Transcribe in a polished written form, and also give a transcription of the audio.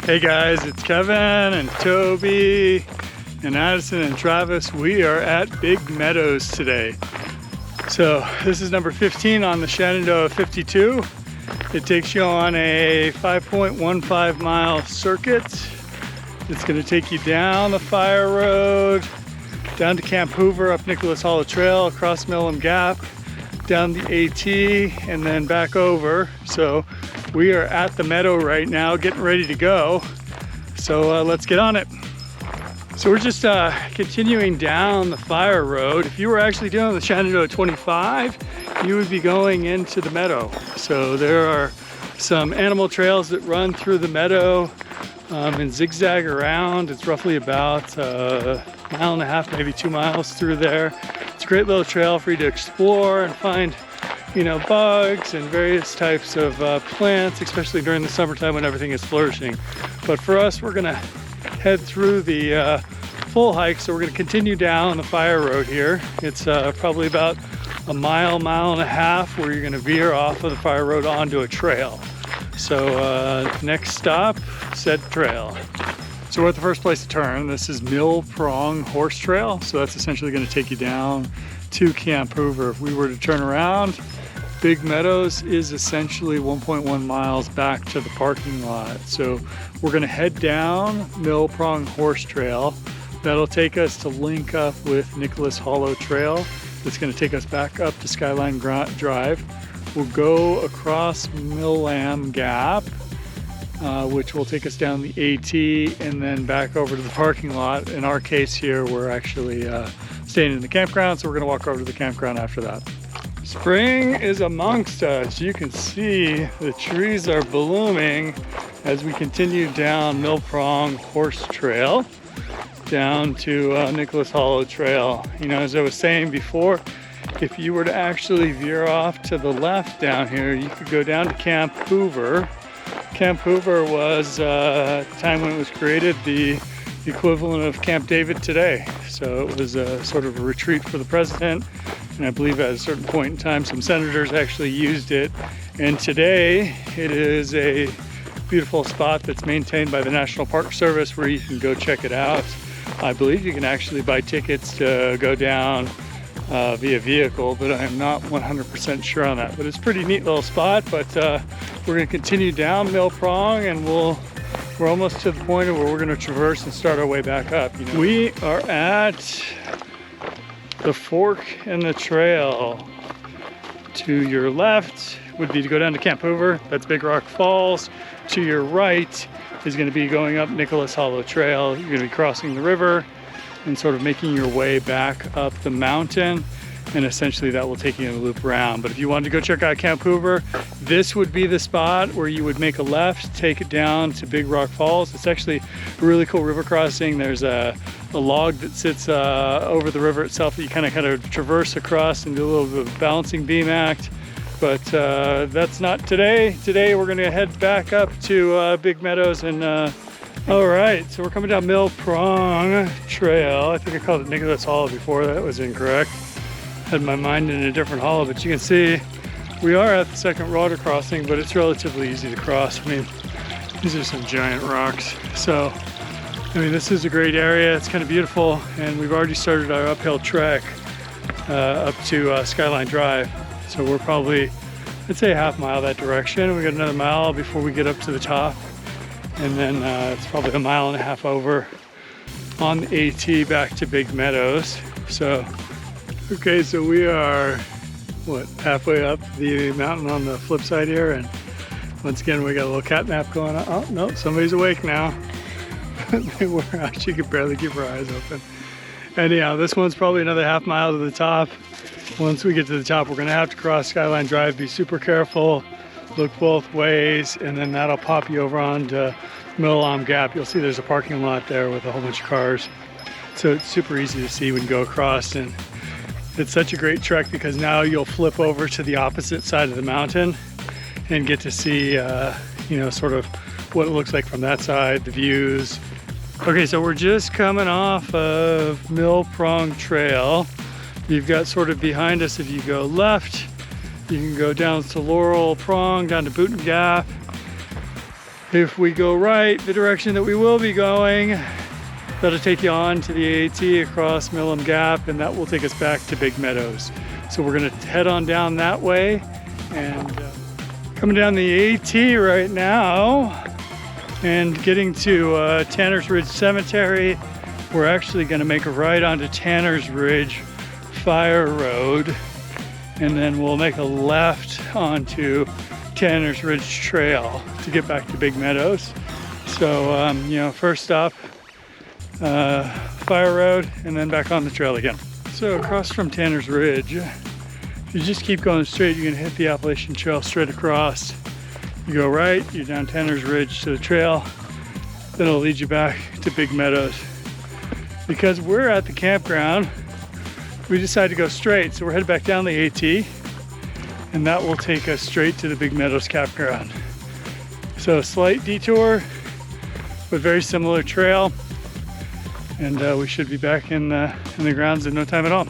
Hey guys, it's Kevin and Toby and Addison and Travis. We are at Big Meadows today. So this is number 15 on the Shenandoah 52. It takes you on a 5.15 mile circuit. It's going to take you down the Fire Road, down to Camp Hoover, up Nicholas Hollow Trail, across Millam Gap, down the AT, and then back over. So we are at the meadow right now, getting ready to go. So let's get on it. So we're just continuing down the Fire Road. If you were actually doing the Shenandoah 25, you would be going into the meadow. So there are some animal trails that run through the meadow and zigzag around. It's roughly about a mile and a half, maybe 2 miles through there. It's a great little trail for you to explore and find, you know, bugs and various types of plants, especially during the summertime when everything is flourishing. But for us, we're gonna head through the full hike, so we're gonna continue down the Fire Road here. It's probably about a mile, mile and a half, where you're gonna veer off of the Fire Road onto a trail. So next stop, said trail. So we're at the first place to turn. This is Prong Horse Trail. So that's essentially gonna take you down to Camp Hoover. If we were to turn around, Big Meadows is essentially 1.1 miles back to the parking lot. So we're gonna head down Prong Horse Trail. That'll take us to link up with Nicholas Hollow Trail. It's gonna take us back up to Skyline Drive. We'll go across Millam Gap, which will take us down the AT and then back over to the parking lot. In our case here, we're actually staying in the campground, so we're gonna walk over to the campground after that. Spring is amongst us. You can see the trees are blooming as we continue down Prong Horse Trail down to Nicholas Hollow Trail. You know, as I was saying before, if you were to actually veer off to the left down here, you could go down to Camp Hoover. Camp Hoover was, at the time when it was created, the equivalent of Camp David today. So it was a sort of a retreat for the president. And I believe at a certain point in time, some senators actually used it. And today it is a beautiful spot that's maintained by the National Park Service where you can go check it out. I believe you can actually buy tickets to go down via vehicle, but I'm not 100% sure on that. But it's a pretty neat little spot. But we're going to continue down Prong, and we're almost to the point where we're going to traverse and start our way back up. You know, we are at the fork in the trail. To your left would be to go down to Camp Hoover. That's Big Rock Falls. To your right is going to be going up Nicholas Hollow Trail. You're going to be crossing the river and sort of making your way back up the mountain, and essentially that will take you in a loop around. But if you wanted to go check out Camp Hoover, this would be the spot where you would make a left, take it down to Big Rock Falls. It's actually a really cool river crossing. There's a log that sits over the river itself that you kind of traverse across and do a little bit of balancing beam act. But that's not today. Today we're gonna head back up to Big Meadows and all right, so we're coming down Prong Trail. I think I called it Nicholas Hollow before. That was incorrect. Had my mind in a different hollow, but you can see we are at the second water crossing, but it's relatively easy to cross. I mean, these are some giant rocks. So, I mean, this is a great area. It's kind of beautiful, and we've already started our uphill trek up to Skyline Drive. So we're probably, I'd say, a half mile that direction. We got another mile before we get up to the top. And then it's probably a mile and a half over on the AT back to Big Meadows. So, okay, so we are, halfway up the mountain on the flip side here. And once again, we got a little cat nap going on. Oh, no, somebody's awake now. They were out, she could barely keep her eyes open. Anyhow, this one's probably another half mile to the top. Once we get to the top, we're gonna have to cross Skyline Drive, be super careful. Look both ways, and then that'll pop you over onto Millam Gap. You'll see there's a parking lot there with a whole bunch of cars. So it's super easy to see when you go across, and it's such a great trek because now you'll flip over to the opposite side of the mountain and get to see, you know, sort of what it looks like from that side, the views. Okay, so we're just coming off of Prong Trail. You've got sort of behind us, if you go left, you can go down to Laurel Prong, down to Boonton Gap. If we go right, the direction that we will be going, that'll take you on to the AT across Millam Gap, and that will take us back to Big Meadows. So we're gonna head on down that way, and coming down the AT right now and getting to Tanner's Ridge Cemetery. We're actually gonna make a right onto Tanner's Ridge Fire Road, and then we'll make a left onto Tanner's Ridge Trail to get back to Big Meadows. So, you know, first stop, Fire Road, and then back on the trail again. So across from Tanner's Ridge, if you just keep going straight, you're gonna hit the Appalachian Trail straight across. You go right, you're down Tanner's Ridge to the trail, then it'll lead you back to Big Meadows. Because we're at the campground, we decided to go straight, so we're headed back down the AT, and that will take us straight to the Big Meadows campground. So a slight detour, but very similar trail, and we should be back in the grounds in no time at all.